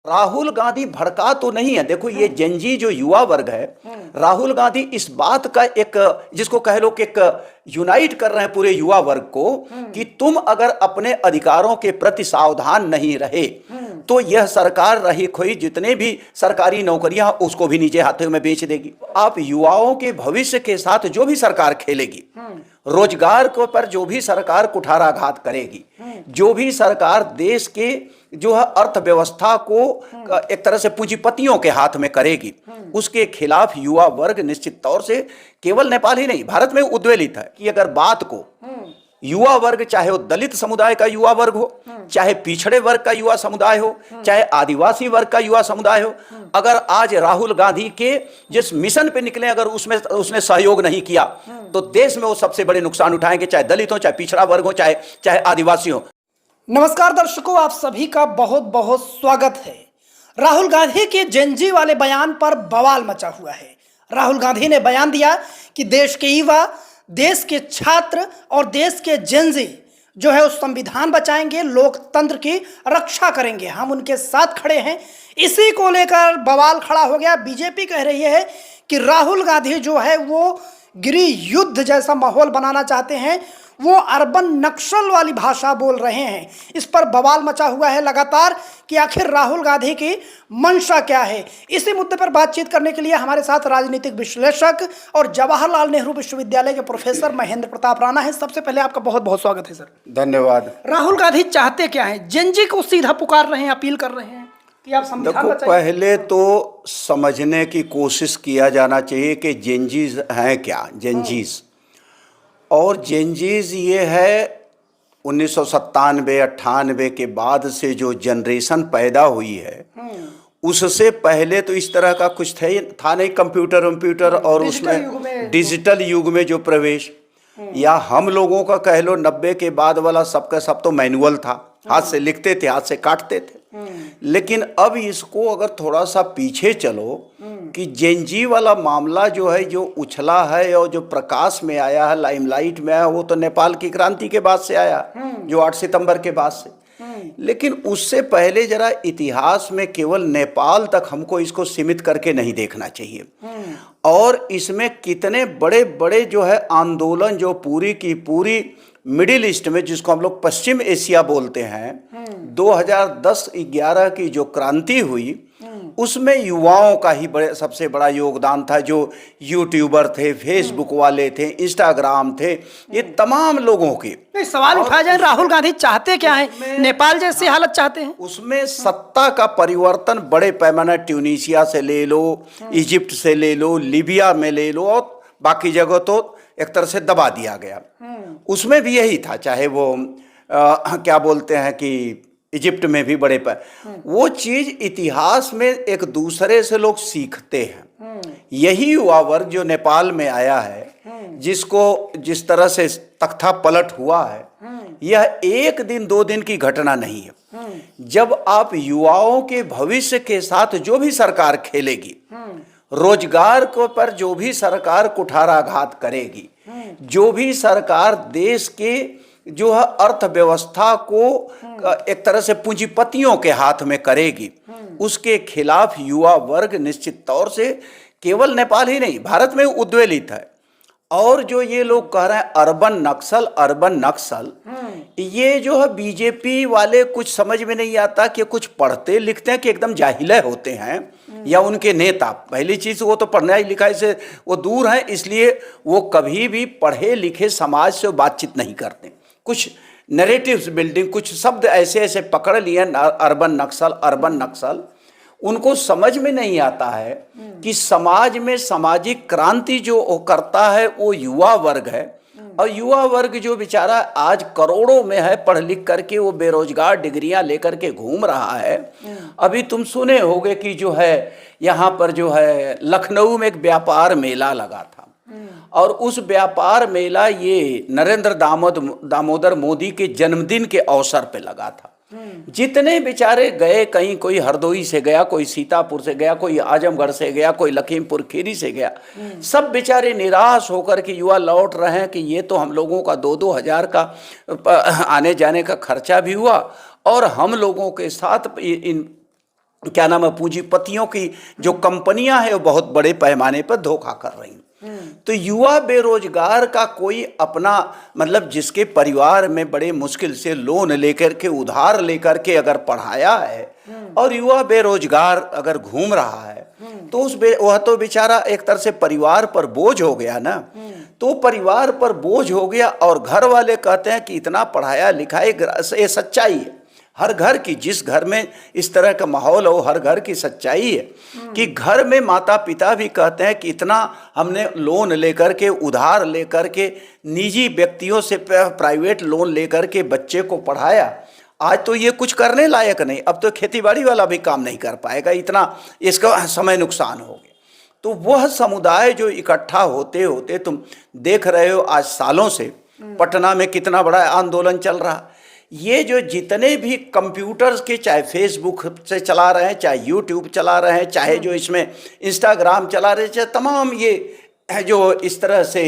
राहुल गांधी भड़का तो नहीं है। देखो ये जेनजी जो युवा वर्ग है, राहुल गांधी इस बात का एक, जिसको कह लो कि एक यूनाइट कर रहे हैं पूरे युवा वर्ग को कि तुम अगर अपने अधिकारों के प्रति सावधान नहीं रहे तो यह सरकार रही खोई जितने भी सरकारी नौकरियां उसको भी नीचे हाथों में बेच देगी। आप युवाओं के भविष्य के साथ जो भी सरकार खेलेगी, रोजगार को पर जो भी सरकार कुठाराघात करेगी, जो भी सरकार देश के जो है अर्थव्यवस्था को एक तरह से पूंजीपतियों के हाथ में करेगी, उसके खिलाफ युवा वर्ग निश्चित तौर से केवल नेपाल ही नहीं भारत में उद्वेलित है कि अगर बात को युवा वर्ग, चाहे वो दलित समुदाय का युवा वर्ग हो, चाहे पिछड़े वर्ग का युवा समुदाय हो, चाहे आदिवासी वर्ग का युवा समुदाय हो, अगर आज राहुल गांधी के जिस मिशन पे निकले अगर उसमें उसने सहयोग नहीं किया तो देश में वो सबसे बड़े नुकसान उठाएंगे, चाहे दलित हो, चाहे पिछड़ा वर्ग हो, चाहे आदिवासी हो। नमस्कार दर्शकों, आप सभी का बहुत बहुत स्वागत है। राहुल गांधी के जेनजी वाले बयान पर बवाल मचा हुआ है। राहुल गांधी ने बयान दिया कि देश के युवा, देश के छात्र और देश के जेनजी जो है उस संविधान बचाएंगे, लोकतंत्र की रक्षा करेंगे, हम उनके साथ खड़े हैं। इसी को लेकर बवाल खड़ा हो गया। बीजेपी कह रही है कि राहुल गांधी जो है वो गृह युद्ध जैसा माहौल बनाना चाहते हैं, वो अर्बन नक्सल वाली भाषा बोल रहे हैं। इस पर बवाल मचा हुआ है लगातार कि आखिर राहुल गांधी की मंशा क्या है। इसी मुद्दे पर बातचीत करने के लिए हमारे साथ राजनीतिक विश्लेषक और जवाहरलाल नेहरू विश्वविद्यालय के प्रोफेसर महेंद्र प्रताप राणा है। सबसे पहले आपका बहुत बहुत स्वागत है सर। धन्यवाद। राहुल गांधी चाहते क्या हैं? जेनजी को सीधा पुकार रहे हैं, अपील कर रहे हैं कि आप संविधान देखो, पहले तो समझने की कोशिश किया जाना चाहिए कि जेनजीज हैं क्या। जेनजीज और जेनजीज ये है 1997-98 के बाद से जो जनरेशन पैदा हुई है, उससे पहले तो इस तरह का कुछ था नहीं। कंप्यूटर और उसमें डिजिटल युग में जो प्रवेश, या हम लोगों का कह लो 90 के बाद वाला सबका सब तो मैनुअल था, हाथ से लिखते थे, हाथ से काटते थे। लेकिन अब इसको अगर थोड़ा सा पीछे चलो कि जेनजी वाला मामला जो है, जो उछला है और जो प्रकाश में आया है, लाइमलाइट में आया, वो तो नेपाल की क्रांति के बाद से आया, जो 8 सितंबर के बाद से। लेकिन उससे पहले जरा इतिहास में केवल नेपाल तक हमको इसको सीमित करके नहीं देखना चाहिए। और इसमें कितने बड़े बड़े जो है आंदोलन, जो पूरी की पूरी मिडिल ईस्ट में, जिसको हम लोग पश्चिम एशिया बोलते हैं, 2010-11 की जो क्रांति हुई उसमें युवाओं का ही सबसे बड़ा योगदान था। जो यूट्यूबर थे, फेसबुक वाले थे, इंस्टाग्राम थे, ये तमाम लोगों के सवाल उठाया जाए राहुल गांधी चाहते क्या है? नेपाल जैसी हालत चाहते हैं? उसमें सत्ता का परिवर्तन बड़े पैमाने, ट्यूनीशिया से ले लो, इजिप्ट से ले लो, लीबिया में ले लो, और बाकी जगह तो एक तरह से दबा दिया गया। उसमें भी यही था, चाहे वो क्या बोलते हैं कि इजिप्ट में भी बड़े वो चीज इतिहास में एक दूसरे से लोग सीखते हैं। यही युवा वर्ग जो नेपाल में आया है, जिसको जिस तरह से तख्ता पलट हुआ है, यह 1 दिन 2 दिन की घटना नहीं है। जब आप युवाओं के भविष्य के साथ जो भी सरकार खेलेगी, रोजगार को पर जो भी सरकार कुठाराघात करेगी, जो भी सरकार देश के जो है अर्थव्यवस्था को एक तरह से पूंजीपतियों के हाथ में करेगी, उसके खिलाफ युवा वर्ग निश्चित तौर से केवल नेपाल ही नहीं भारत में उद्वेलित है। और जो ये लोग कह रहे हैं अर्बन नक्सल, ये जो है बीजेपी वाले कुछ समझ में नहीं आता कि कुछ पढ़ते लिखते हैं कि एकदम जाहिल होते हैं, या उनके नेता। पहली चीज वो तो पढ़ने लिखाई से वो दूर हैं, इसलिए वो कभी भी पढ़े लिखे समाज से बातचीत नहीं करते। कुछ नैरेटिव्स बिल्डिंग, कुछ शब्द ऐसे ऐसे पकड़ लिए अर्बन नक्सल, उनको समझ में नहीं आता है कि समाज में सामाजिक क्रांति जो वो करता है वो युवा वर्ग है। और युवा वर्ग जो बेचारा आज करोड़ों में है, पढ़ लिख करके वो बेरोजगार, डिग्रियां लेकर के घूम रहा है। अभी तुम सुने होगे कि जो है यहाँ पर जो है लखनऊ में एक व्यापार मेला लगा था, और उस व्यापार मेला ये नरेंद्र दामोदर मोदी के जन्मदिन के अवसर पे लगा था। जितने बेचारे गए, कहीं कोई हरदोई से गया, कोई सीतापुर से गया, कोई आजमगढ़ से गया, कोई लखीमपुर खीरी से गया, सब बेचारे निराश होकर के युवा लौट रहे हैं कि ये तो हम लोगों का 2-2 हज़ार का आने जाने का खर्चा भी हुआ, और हम लोगों के साथ इन क्या नाम है, पूंजीपतियों की जो कंपनियां हैं वो बहुत बड़े पैमाने पर धोखा कर रही हैं। तो युवा बेरोजगार का कोई अपना मतलब जिसके परिवार में बड़े मुश्किल से लोन लेकर के उधार लेकर के अगर पढ़ाया है और युवा बेरोजगार अगर घूम रहा है तो वह तो बेचारा एक तरह से परिवार पर बोझ हो गया ना। तो परिवार पर बोझ हो गया और घर वाले कहते हैं कि इतना पढ़ाया लिखाया, ये सच्चाई है हर घर की, जिस घर में इस तरह का माहौल हो हर घर की सच्चाई है कि घर में माता पिता भी कहते हैं कि इतना हमने लोन लेकर के उधार लेकर के निजी व्यक्तियों से प्राइवेट लोन लेकर के बच्चे को पढ़ाया, आज तो ये कुछ करने लायक नहीं, अब तो खेतीबाड़ी वाला भी काम नहीं कर पाएगा, इतना इसका समय नुकसान हो गया। तो वह समुदाय जो इकट्ठा होते होते, तुम देख रहे हो आज सालों से पटना में कितना बड़ा आंदोलन चल रहा, ये जो जितने भी कंप्यूटर्स के चाहे फेसबुक से चला रहे हैं, चाहे यूट्यूब चला रहे हैं, चाहे जो इसमें इंस्टाग्राम चला रहे हैं, चाहे तमाम ये जो इस तरह से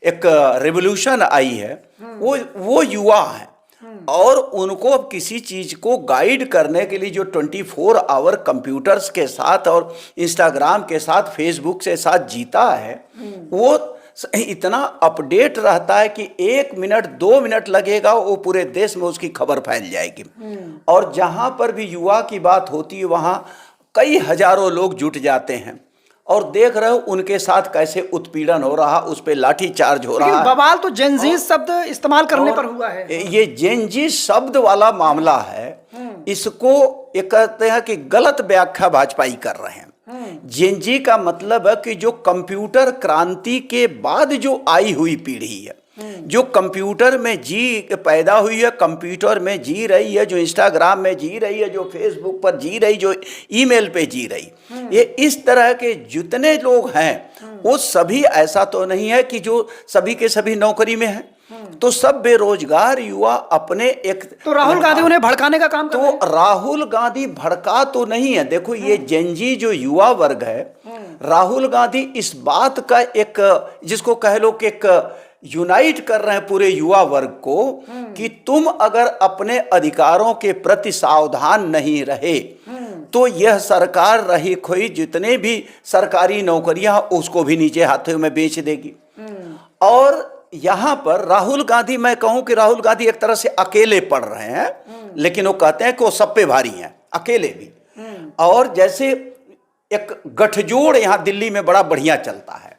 एक रिवोल्यूशन आई है वो युवा हैं। और उनको अब किसी चीज़ को गाइड करने के लिए जो 24 आवर कंप्यूटर्स के साथ और इंस्टाग्राम के साथ फेसबुक के साथ जीता है, वो इतना अपडेट रहता है कि 1 मिनट 2 मिनट लगेगा वो पूरे देश में उसकी खबर फैल जाएगी। और जहाँ पर भी युवा की बात होती है वहाँ कई हजारों लोग जुट जाते हैं और देख रहे हो उनके साथ कैसे उत्पीड़न हो रहा, उस पे लाठी चार्ज हो रहा है। बवाल तो जेनजी शब्द इस्तेमाल करने पर हुआ है। ये जेनजी शब्द वाला मामला है, इसको ये कहते हैं कि गलत व्याख्या भाजपाई कर रहे हैं। जेनजी का मतलब है कि जो कंप्यूटर क्रांति के बाद जो आई हुई पीढ़ी है, जो कंप्यूटर में पैदा हुई है, कंप्यूटर में जी रही है, जो इंस्टाग्राम में जी रही है, जो फेसबुक पर जी रही, जो ईमेल पे जी रही, ये इस तरह के जितने लोग हैं वो सभी ऐसा तो नहीं है कि जो सभी के सभी नौकरी में हैं, तो सब बेरोजगार युवा अपने एक। तो राहुल गांधी उन्हें भड़काने का काम कर रहे हैं? तो राहुल गांधी भड़का तो नहीं है, देखो ये जेनजी जो युवा वर्ग है, राहुल गांधी इस बात का एक जिसको कह लो कि एक यूनाइट कर रहे हैं पूरे युवा वर्ग को कि तुम अगर अपने अधिकारों के प्रति सावधान नहीं रहे तो यह सरकार रही खोई जितने भी सरकारी नौकरियां उसको भी नीचे हाथों में बेच देगी। और यहाँ पर राहुल गांधी, मैं कहूं कि राहुल गांधी एक तरह से अकेले पड़ रहे हैं, लेकिन वो कहते हैं कि वो सब पे भारी हैं, अकेले भी। और जैसे एक गठजोड़ यहाँ दिल्ली में बड़ा बढ़िया चलता है,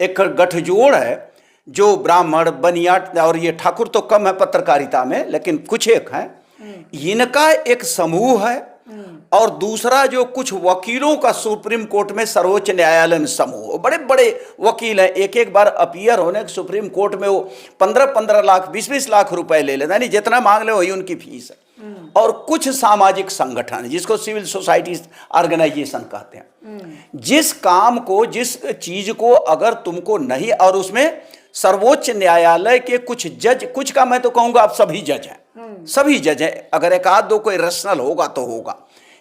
एक गठजोड़ है जो ब्राह्मण बनिया और ये ठाकुर तो कम है पत्रकारिता में, लेकिन कुछ एक हैं, इनका एक समूह है। और दूसरा जो कुछ वकीलों का सुप्रीम कोर्ट में सर्वोच्च न्यायालय में समूह, बड़े बड़े वकील हैं, एक बार अपीयर होने सुप्रीम कोर्ट में वो 15-15 लाख 20-20 लाख रुपए ले लेते हैं, जितना मांग ले वही उनकी फीस है। और कुछ सामाजिक संगठन जिसको सिविल सोसाइटी ऑर्गेनाइजेशन कहते हैं, जिस काम को जिस चीज को अगर तुमको नहीं, और उसमें सर्वोच्च न्यायालय के कुछ जज, कुछ का मैं तो कहूंगा आप सभी जज हैं, सभी जज हैं, अगर एक आध दो कोई रैशनल होगा तो होगा,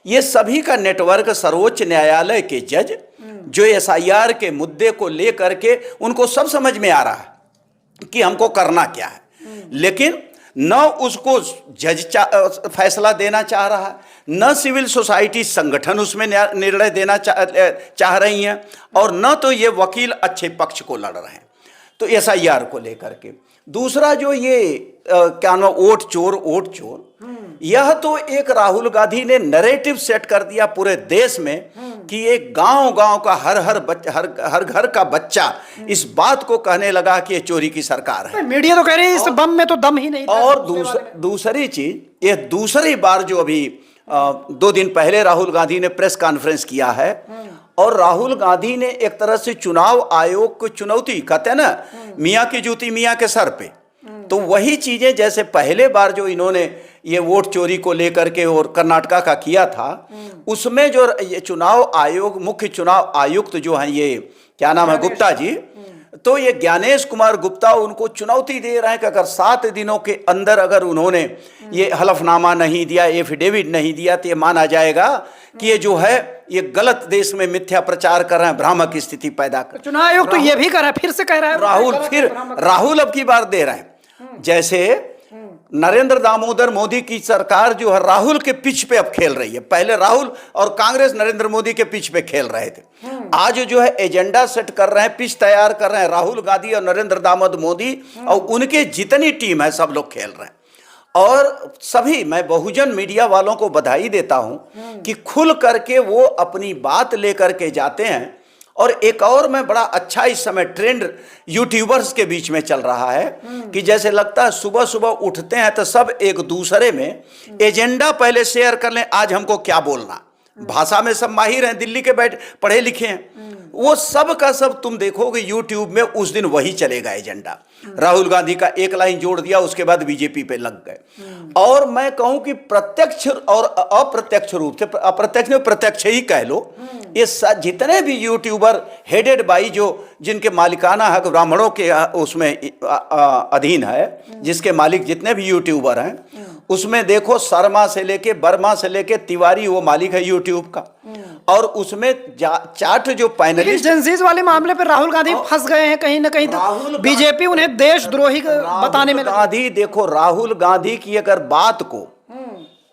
ये सभी का नेटवर्क सर्वोच्च न्यायालय के जज जो एसआईआर के मुद्दे को लेकर के उनको सब समझ में आ रहा है कि हमको करना क्या है, लेकिन न उसको जज फैसला देना चाह रहा है, न सिविल सोसाइटी संगठन उसमें निर्णय देना चाह रही हैं, और न तो ये वकील अच्छे पक्ष को लड़ रहे हैं। तो एसआईआर को लेकर के दूसरा जो ये क्या नाम वोट चोर, यह तो एक राहुल गांधी ने नैरेटिव सेट कर दिया पूरे देश में कि एक गांव का हर घर का बच्चा इस बात को कहने लगा कि ये चोरी की सरकार है। मीडिया तो कह रही है इस बम में तो दम ही नहीं था। और दूसरी चीज, ये दूसरी बार जो अभी 2 दिन पहले राहुल गांधी ने प्रेस कॉन्फ्रेंस किया है, और राहुल गांधी ने एक तरह से चुनाव आयोग को चुनौती, कहते हैं ना मियाँ की जूती मियाँ के सर पे, तो वही चीजें जैसे पहले बार जो इन्होंने ये वोट चोरी को लेकर के और कर्नाटका का किया था, उसमें जो ये चुनाव आयोग मुख्य चुनाव आयुक्त जो हैं ये क्या नाम है गुप्ता जी, तो ये ज्ञानेश कुमार गुप्ता उनको चुनौती दे रहे हैं कि अगर 7 दिनों के अंदर अगर उन्होंने ये हलफनामा नहीं दिया, एफिडेविट नहीं दिया, तो ये माना जाएगा कि ये जो है ये गलत देश में मिथ्या प्रचार कर रहे हैं, भ्रामक स्थिति पैदा कर। चुनाव आयोग तो ये भी कर रहा है, फिर से कह रहा है राहुल अब की बार दे रहे हैं। जैसे नरेंद्र दामोदर मोदी की सरकार जो है राहुल के पिच पे अब खेल रही है। पहले राहुल और कांग्रेस नरेंद्र मोदी के पिच पे खेल रहे थे। आज जो है एजेंडा सेट कर रहे हैं, पिच तैयार कर रहे हैं राहुल गांधी और नरेंद्र दामोदर मोदी, और उनके जितनी टीम है सब लोग खेल रहे हैं। और सभी, मैं बहुजन मीडिया वालों को बधाई देता हूं कि खुल करके वो अपनी बात लेकर के जाते हैं। और एक और मैं बड़ा अच्छा इस समय ट्रेंड यूट्यूबर्स के बीच में चल रहा है कि जैसे लगता है सुबह सुबह उठते हैं तो सब एक दूसरे में एजेंडा पहले शेयर कर लें, आज हमको क्या बोलना। भाषा में सब माहिर हैं, दिल्ली के पढ़े लिखे हैं, वो सब का सब तुम देखोगे यूट्यूब में उस दिन वही चलेगा एजेंडा। राहुल गांधी का एक लाइन जोड़ दिया, उसके बाद बीजेपी पे लग गए। और मैं कहूं कि प्रत्यक्ष और अप्रत्यक्ष रूप से, अप्रत्यक्ष में प्रत्यक्ष ही कह लो, ये जितने भी यूट्यूबर हेडेड बाई जो जिनके मालिकाना हक ब्राह्मणों के उसमें अधीन है, जिसके मालिक जितने भी यूट्यूबर हैं, उसमें देखो शर्मा से लेके वर्मा से लेके तिवारी वो मालिक है यूट्यूब का। और उसमें चार्ट जो पैनलिस्ट जेंजीज वाले मामले पर राहुल गांधी फंस गए हैं कहीं ना कहीं, तो बीजेपी उन्हें देशद्रोही बताने में गांधी, देखो राहुल गांधी की अगर बात को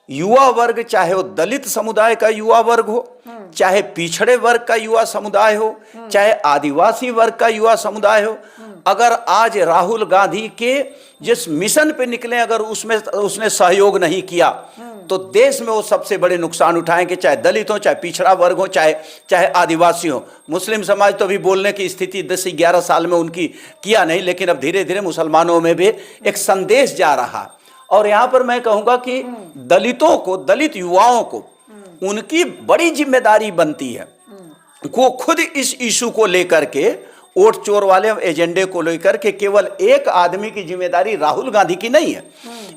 युवा वर्ग, चाहे वो दलित समुदाय का युवा वर्ग हो, चाहे पिछड़े वर्ग का युवा समुदाय हो, चाहे आदिवासी वर्ग का युवा समुदाय हो, अगर आज राहुल गांधी के जिस मिशन पे निकले अगर उसमें उसने सहयोग नहीं किया तो देश में वो सबसे बड़े नुकसान उठाएंगे, चाहे दलित हो, चाहे पिछड़ा वर्ग हो, चाहे आदिवासी हो। मुस्लिम समाज तो अभी बोलने की स्थिति 10-11 साल में उनकी किया नहीं, लेकिन अब धीरे धीरे मुसलमानों में भी एक संदेश जा रहा। और यहाँ पर मैं कहूँगा कि दलितों को, दलित युवाओं को उनकी बड़ी जिम्मेदारी बनती है, वो खुद इस इशू को लेकर के, वोट चोर वाले एजेंडे को लेकर के, केवल एक आदमी की जिम्मेदारी राहुल गांधी की नहीं है,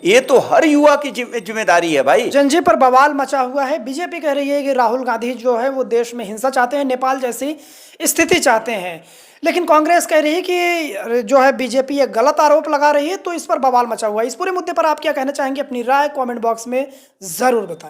ये तो हर युवा की जिम्मेदारी है भाई। जंजीर पर बवाल मचा हुआ है। बीजेपी कह रही है कि राहुल गांधी जो है वो देश में हिंसा चाहते हैं, नेपाल जैसी स्थिति चाहते हैं, लेकिन कांग्रेस कह रही है कि जो है बीजेपी ये गलत आरोप लगा रही है, तो इस पर बवाल मचा हुआ है। इस पूरे मुद्दे पर आप क्या कहना चाहेंगे? अपनी राय कमेंट बॉक्स में जरूर बताएं।